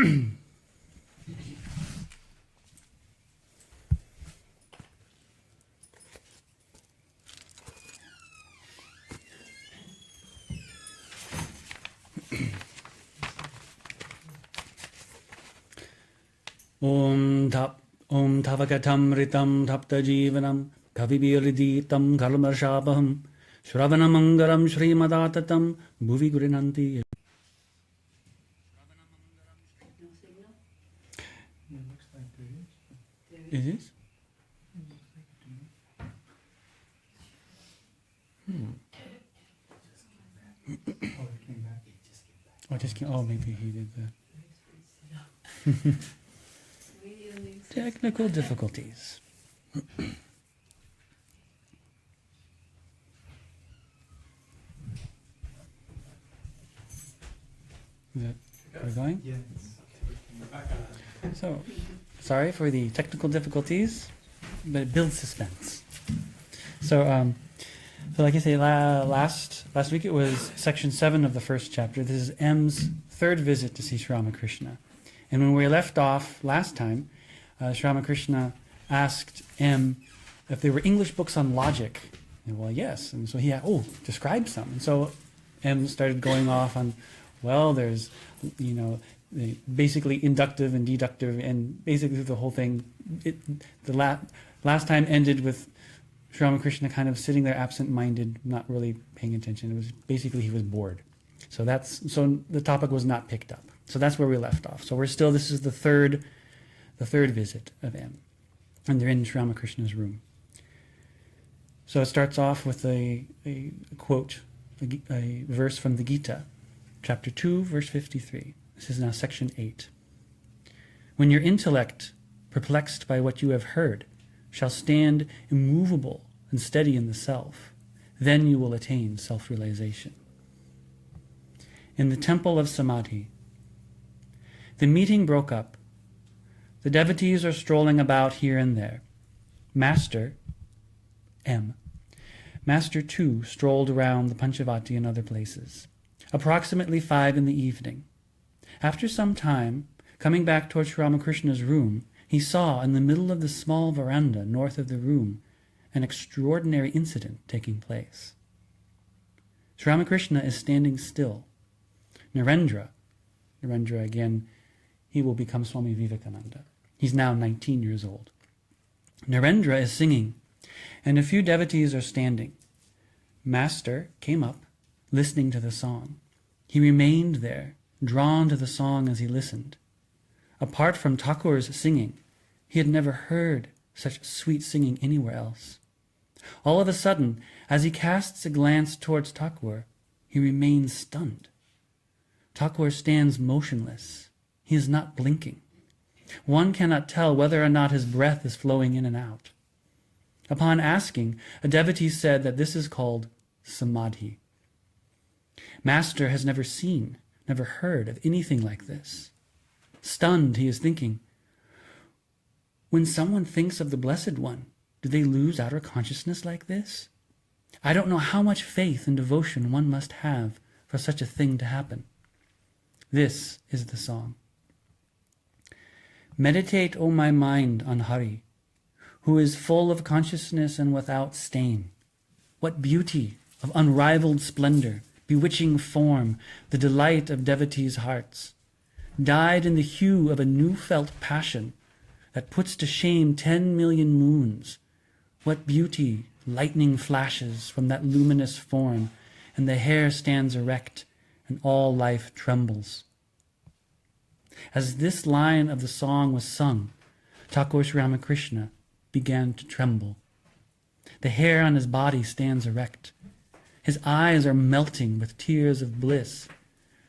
Om Tava Kathamritam Tapta Jivanam Kavibiriditam Kalmarshabaham Shravanamangaram Srimadatam Bhuvi Gurinanti. It is? Oh, just came. Oh, maybe he did that. Technical difficulties. Is that we're going? Yes. So, sorry for the technical difficulties, but it builds suspense. So like I say, last week it was section 7 of the first chapter. This is M's third visit to see Sri Ramakrishna. And when we left off last time, Sri Ramakrishna asked M if there were English books on logic. And well, yes. And so he had, describe some. And so M started going off on, well, there's, basically inductive and deductive, and basically the whole thing. Last time ended with Sri Ramakrishna kind of sitting there absent-minded, not really paying attention. It was basically he was bored. So the topic was not picked up. So that's where we left off. So this is the third visit of M. And they're in Sri Ramakrishna's room. So it starts off with a quote, a verse from the Gita, chapter 2, verse 53. This is now section 8. When your intellect, perplexed by what you have heard, shall stand immovable and steady in the self, then you will attain self-realization. In the temple of Samadhi, the meeting broke up. The devotees are strolling about here and there. Master, M. Master, too, strolled around the Panchavati and other places. Approximately 5 in the evening. After some time, coming back towards Sri Ramakrishna's room, he saw in the middle of the small veranda north of the room an extraordinary incident taking place. Sri Ramakrishna is standing still. Narendra again, he will become Swami Vivekananda. He's now 19 years old. Narendra is singing, and a few devotees are standing. Master came up, listening to the song. He remained there, drawn to the song as he listened. Apart from Thakur's singing, he had never heard such sweet singing anywhere else. All of a sudden, as he casts a glance towards Thakur, he remains stunned. Thakur stands motionless. He is not blinking. One cannot tell whether or not his breath is flowing in and out. Upon asking, a devotee said that this is called Samadhi. Master has never seen, never heard of anything like this. Stunned, he is thinking, when someone thinks of the Blessed One, do they lose outer consciousness like this? I don't know how much faith and devotion one must have for such a thing to happen. This is the song. Meditate, O my mind, on Hari, who is full of consciousness and without stain. What beauty of unrivaled splendor, bewitching form, the delight of devotees' hearts, dyed in the hue of a new-felt passion that puts to shame 10 million moons. What beauty, lightning flashes from that luminous form, and the hair stands erect, and all life trembles. As this line of the song was sung, Thakur Sri Ramakrishna began to tremble. The hair on his body stands erect. His eyes are melting with tears of bliss.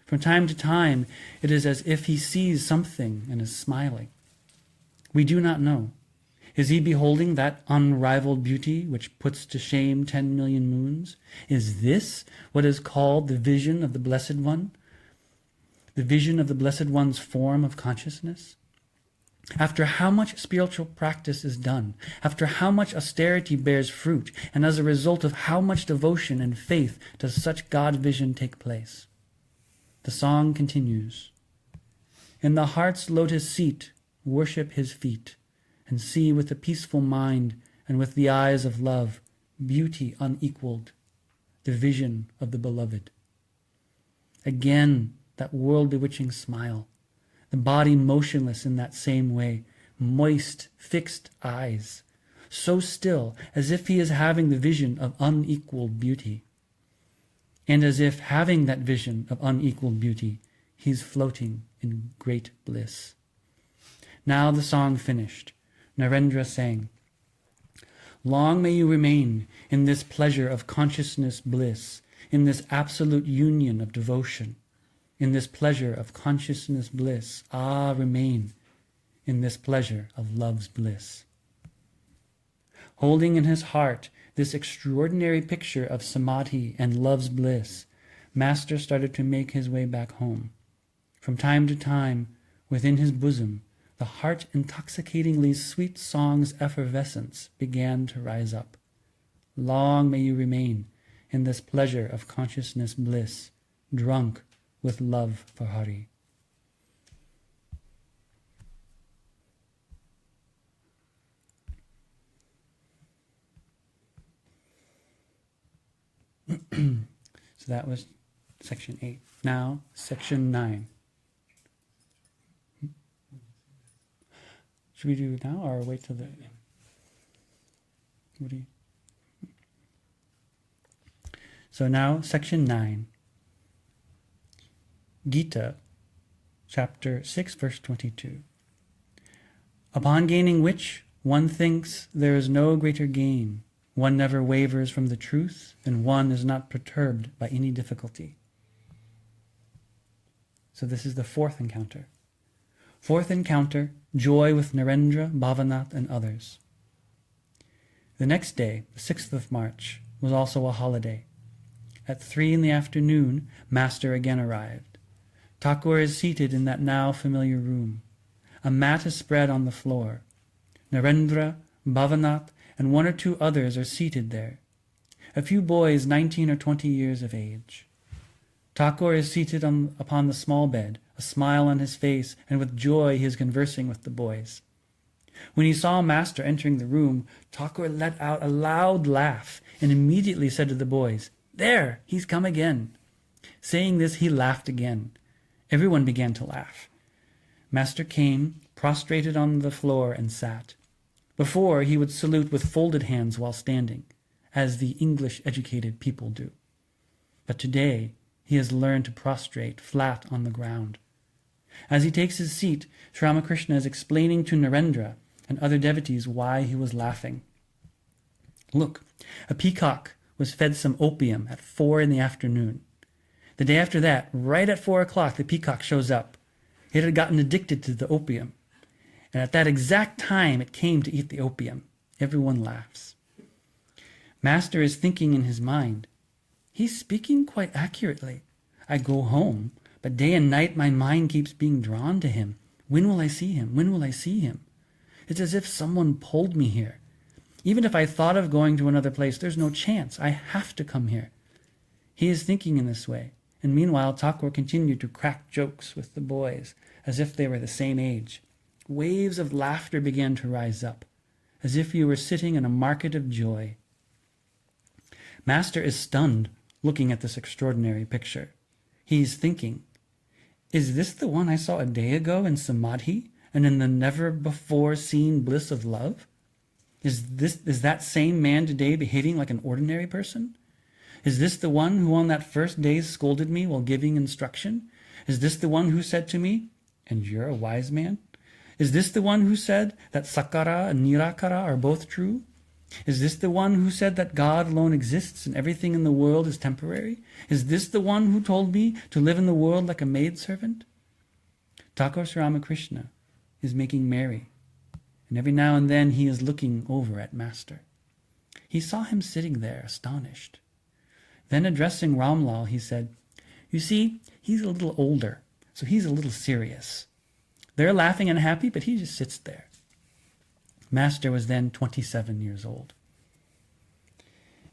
From time to time, it is as if he sees something and is smiling. We do not know. Is he beholding that unrivaled beauty which puts to shame 10 million moons? Is this what is called the vision of the Blessed One? The vision of the Blessed One's form of consciousness? After how much spiritual practice is done, after how much austerity bears fruit, and as a result of how much devotion and faith does such God vision take place? The song continues. In the heart's lotus seat, worship his feet, and see with a peaceful mind and with the eyes of love, beauty unequaled, the vision of the beloved. Again, that world-bewitching smile, the body motionless in that same way, moist, fixed eyes, so still as if he is having the vision of unequaled beauty. And as if having that vision of unequaled beauty, he's floating in great bliss. Now the song finished. Narendra sang, "Long may you remain in this pleasure of consciousness bliss, in this absolute union of devotion, in this pleasure of consciousness bliss. Ah, remain in this pleasure of love's bliss." Holding in his heart this extraordinary picture of Samadhi and love's bliss, Master started to make his way back home. From time to time, within his bosom, the heart-intoxicatingly sweet song's effervescence began to rise up. Long may you remain in this pleasure of consciousness bliss, drunk with love for Hari. So that was section 8. Now, section 9. Should we do it now or wait till the... What do you... So now, section 9. Gita, chapter 6, verse 22. Upon gaining which, one thinks there is no greater gain. One never wavers from the truth, and one is not perturbed by any difficulty. So this is the fourth encounter. Fourth encounter, joy with Narendra, Bhavanath, and others. The next day, the 6th of March, was also a holiday. At 3 in the afternoon, Master again arrived. Thakur is seated in that now familiar room. A mat is spread on the floor. Narendra, Bhavanath, and 1 or 2 others are seated there. A few boys 19 or 20 years of age. Thakur is seated upon the small bed, a smile on his face, and with joy he is conversing with the boys. When he saw Master entering the room, Thakur let out a loud laugh and immediately said to the boys, "There, he's come again." Saying this, he laughed again. Everyone began to laugh. Master came, prostrated on the floor, and sat. Before, he would salute with folded hands while standing, as the English-educated people do. But today, he has learned to prostrate flat on the ground. As he takes his seat, Sri Ramakrishna is explaining to Narendra and other devotees why he was laughing. Look, a peacock was fed some opium at 4 in the afternoon. The day after that, right at 4 o'clock, the peacock shows up. It had gotten addicted to the opium. And at that exact time, it came to eat the opium. Everyone laughs. Master is thinking in his mind, he's speaking quite accurately. I go home, but day and night my mind keeps being drawn to him. When will I see him? When will I see him? It's as if someone pulled me here. Even if I thought of going to another place, there's no chance. I have to come here. He is thinking in this way. And meanwhile, Thakur continued to crack jokes with the boys, as if they were the same age. Waves of laughter began to rise up, as if you were sitting in a market of joy. Master is stunned, looking at this extraordinary picture. He is thinking, is this the one I saw a day ago in Samadhi and in the never-before-seen bliss of love? Is that same man today behaving like an ordinary person? Is this the one who on that first day scolded me while giving instruction? Is this the one who said to me, "And you're a wise man"? Is this the one who said that Sakara and Nirakara are both true? Is this the one who said that God alone exists and everything in the world is temporary? Is this the one who told me to live in the world like a maidservant? Thakur Sri Ramakrishna is making merry, and every now and then he is looking over at Master. He saw him sitting there, astonished. Then addressing Ramlal, he said, "You see, he's a little older, so he's a little serious. They're laughing and happy, but he just sits there." Master was then 27 years old.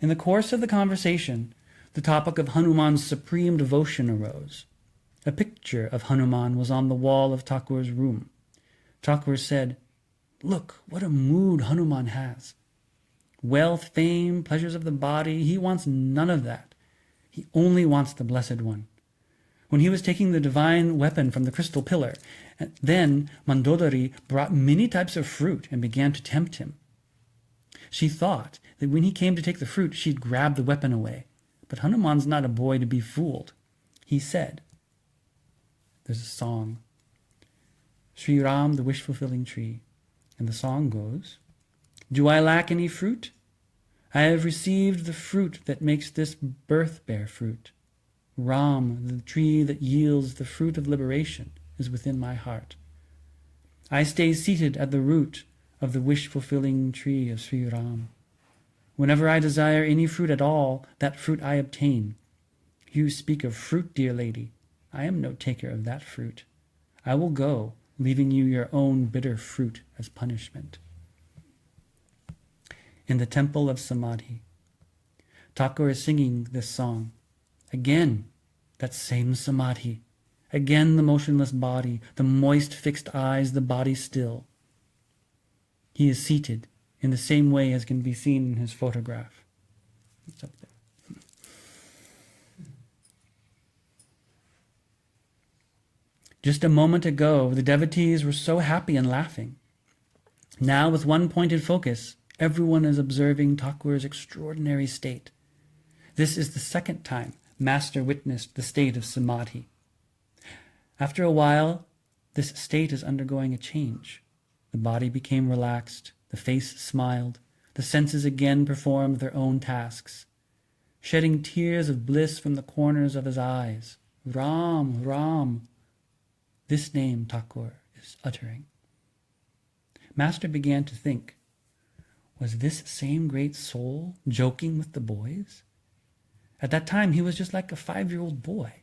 In the course of the conversation, the topic of Hanuman's supreme devotion arose. A picture of Hanuman was on the wall of Thakur's room. Thakur said, "Look, what a mood Hanuman has. Wealth, fame, pleasures of the body, he wants none of that. He only wants the Blessed One." When he was taking the divine weapon from the crystal pillar, then Mandodari brought many types of fruit and began to tempt him. She thought that when he came to take the fruit, she'd grab the weapon away. But Hanuman's not a boy to be fooled. He said, there's a song, Sri Ram, the wish-fulfilling tree. And the song goes, "Do I lack any fruit? I have received the fruit that makes this birth bear fruit. Ram, the tree that yields the fruit of liberation, is within my heart. I stay seated at the root of the wish-fulfilling tree of Sri Ram. Whenever I desire any fruit at all, that fruit I obtain. You speak of fruit, dear lady. I am no taker of that fruit. I will go, leaving you your own bitter fruit as punishment." In the temple of Samadhi, Thakur is singing this song. Again, that same Samadhi. Again, the motionless body, the moist fixed eyes, the body still. He is seated in the same way as can be seen in his photograph. It's up there. Just a moment ago, the devotees were so happy and laughing. Now, with one pointed focus, everyone is observing Thakur's extraordinary state. This is the second time Master witnessed the state of Samadhi. After a while, this state is undergoing a change. The body became relaxed, the face smiled, the senses again performed their own tasks, shedding tears of bliss from the corners of his eyes. Ram, Ram. This name Thakur is uttering. Master began to think, was this same great soul joking with the boys? At that time, he was just like a 5-year-old boy.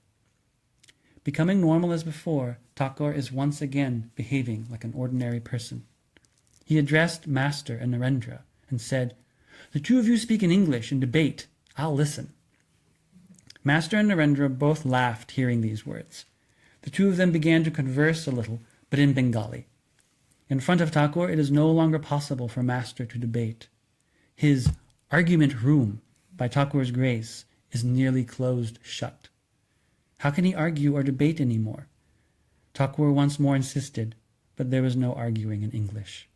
Becoming normal as before, Thakur is once again behaving like an ordinary person. He addressed Master and Narendra and said, "The two of you speak in English and debate. I'll listen." Master and Narendra both laughed hearing these words. The two of them began to converse a little, but in Bengali. In front of Thakur, it is no longer possible for Master to debate. His argument room, by Thakur's grace, is nearly closed shut. How can he argue or debate any more? Thakur once more insisted, but there was no arguing in English.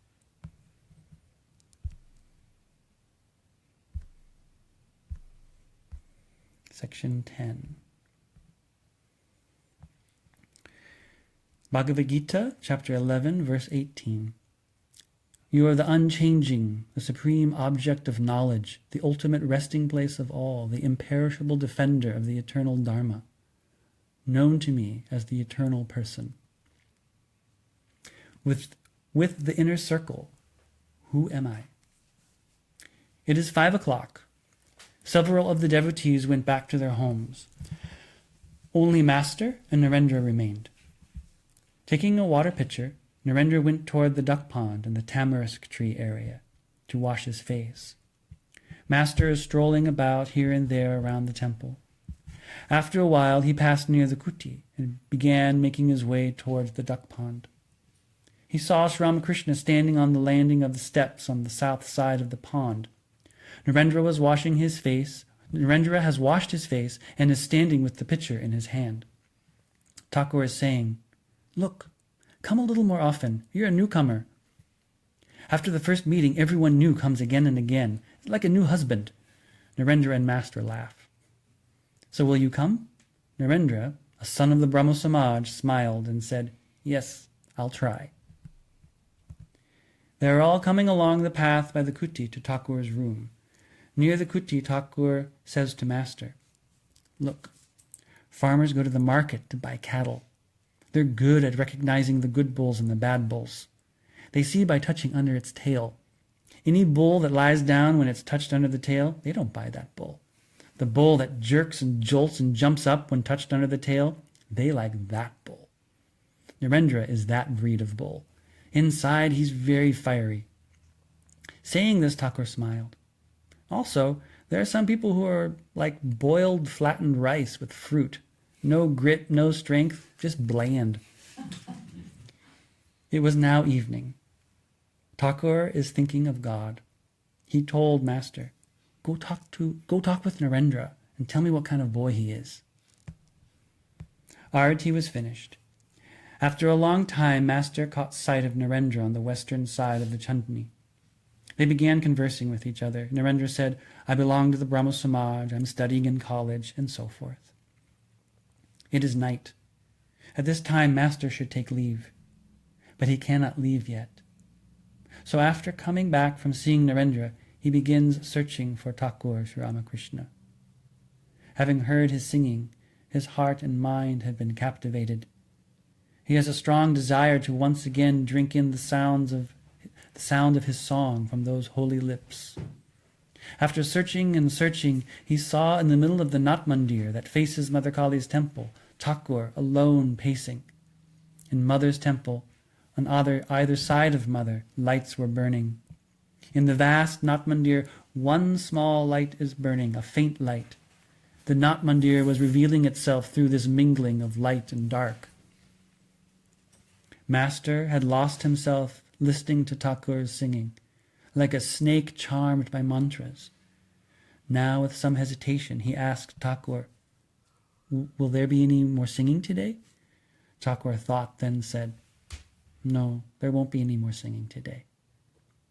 Section 10. Bhagavad Gita, chapter 11, verse 18. You are the unchanging, the supreme object of knowledge, the ultimate resting place of all, the imperishable defender of the eternal Dharma, known to me as the eternal person. With the inner circle, who am I? It is 5 o'clock. Several of the devotees went back to their homes. Only Master and Narendra remained. Taking a water pitcher, Narendra went toward the duck pond and the tamarisk tree area to wash his face. Master is strolling about here and there around the temple. After a while, he passed near the kuti and began making his way towards the duck pond. He saw Sri Ramakrishna standing on the landing of the steps on the south side of the pond. Narendra has washed his face and is standing with the pitcher in his hand. Thakur is saying, "Look, come a little more often. You're a newcomer." After the first meeting, everyone new comes again and again, like a new husband. Narendra and Master laugh. "So will you come?" Narendra, a son of the Brahmo Samaj, smiled and said, "Yes, I'll try." They are all coming along the path by the kuti to Thakur's room. Near the kuti, Thakur says to Master, "Look, farmers go to the market to buy cattle. They're good at recognizing the good bulls and the bad bulls. They see by touching under its tail. Any bull that lies down when it's touched under the tail, they don't buy that bull. The bull that jerks and jolts and jumps up when touched under the tail, they like that bull. Narendra is that breed of bull. Inside, he's very fiery." Saying this, Thakur smiled. Also, there are some people who are like boiled flattened rice with fruit. No grit, no strength, just bland. It was now evening. Thakur is thinking of God. He told Master, go talk with Narendra and tell me what kind of boy he is. Arati was finished. After a long time, Master caught sight of Narendra on the western side of the Chandni. They began conversing with each other. Narendra said, I belong to the Brahmo Samaj, I'm studying in college, and so forth. It is night. At this time, Master should take leave. But he cannot leave yet. So after coming back from seeing Narendra, he begins searching for Thakur Sri Ramakrishna. Having heard his singing, his heart and mind have been captivated. He has a strong desire to once again drink in the sound of his song from those holy lips. After searching and searching, he saw in the middle of the Nath Mandir that faces Mother Kali's temple, Thakur alone pacing. In Mother's temple, on either side of Mother, lights were burning. In the vast Nath Mandir, one small light is burning, a faint light. The Nath Mandir was revealing itself through this mingling of light and dark. Master had lost himself listening to Thakur's singing, like a snake charmed by mantras. Now, with some hesitation, he asked Thakur, will there be any more singing today? Thakur thought, then said, no, there won't be any more singing today.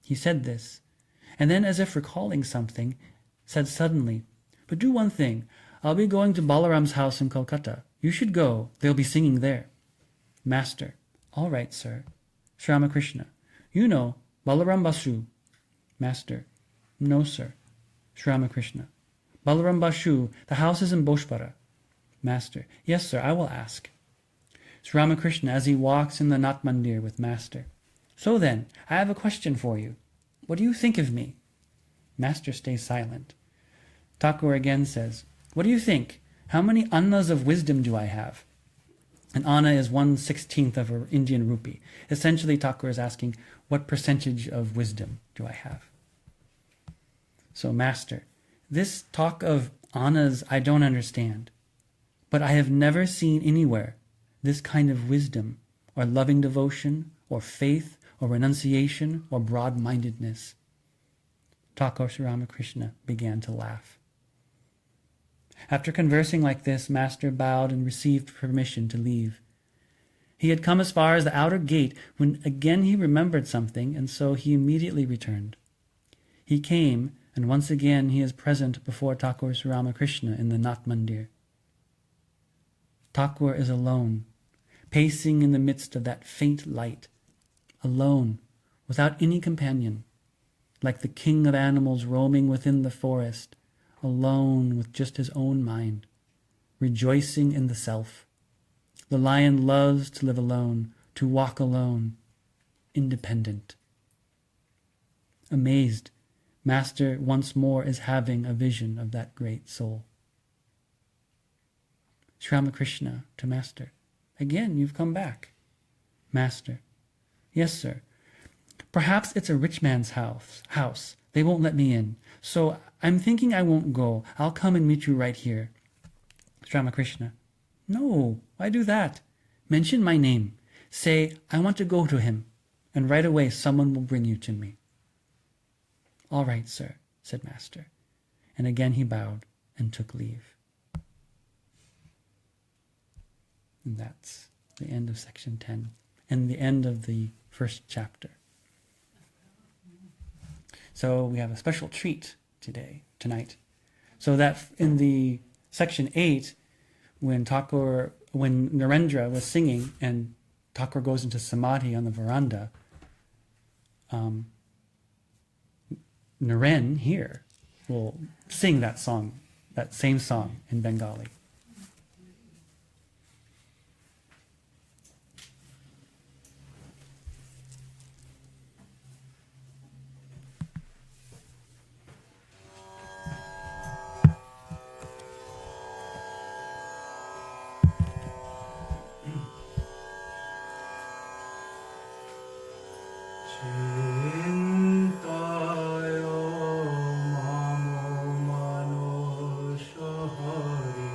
He said this, and then, as if recalling something, said suddenly, but do one thing, I'll be going to Balaram's house in Kolkata. You should go, they'll be singing there. Master, all right, sir. Sri Ramakrishna, you know, Balaram Basu. Master, no, sir. Sri Ramakrishna, Balaram Basu, the house is in Boshpara. Master, yes, sir, I will ask. Sri Ramakrishna, as he walks in the Nath Mandir with Master, so then, I have a question for you. What do you think of me? Master stays silent. Thakur again says, what do you think? How many annas of wisdom do I have? An anna is 1/16 of an Indian rupee. Essentially, Thakur is asking, what percentage of wisdom do I have? So, Master, this talk of annas I don't understand, but I have never seen anywhere this kind of wisdom or loving devotion or faith or renunciation or broad-mindedness. Thakur Sri Ramakrishna began to laugh. After conversing like this, Master bowed and received permission to leave. He had come as far as the outer gate when again he remembered something, and so he immediately returned. He came, and once again he is present before Thakur Sri Ramakrishna in the Nath Mandir. Thakur is alone, pacing in the midst of that faint light, alone, without any companion, like the king of animals roaming within the forest, alone with just his own mind, rejoicing in the self. The lion loves to live alone, to walk alone, independent. Amazed, Master once more is having a vision of that great soul. Sri Ramakrishna to Master, again you've come back. Master, yes, sir. Perhaps it's a rich man's house. They won't let me in. So I'm thinking I won't go. I'll come and meet you right here. Sri Ramakrishna, no, why do that? Mention my name. Say, I want to go to him, and right away someone will bring you to me. All right, sir, said Master. And again he bowed and took leave. And that's the end of section 10 and the end of the first chapter. So we have a special treat tonight. So that in the section 8, when Narendra was singing and Thakur goes into Samadhi on the veranda, Naren here will sing that song, that same song in Bengali. Chintayo mamo mano shahari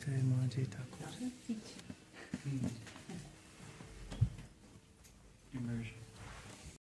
Jai Maji Thakur.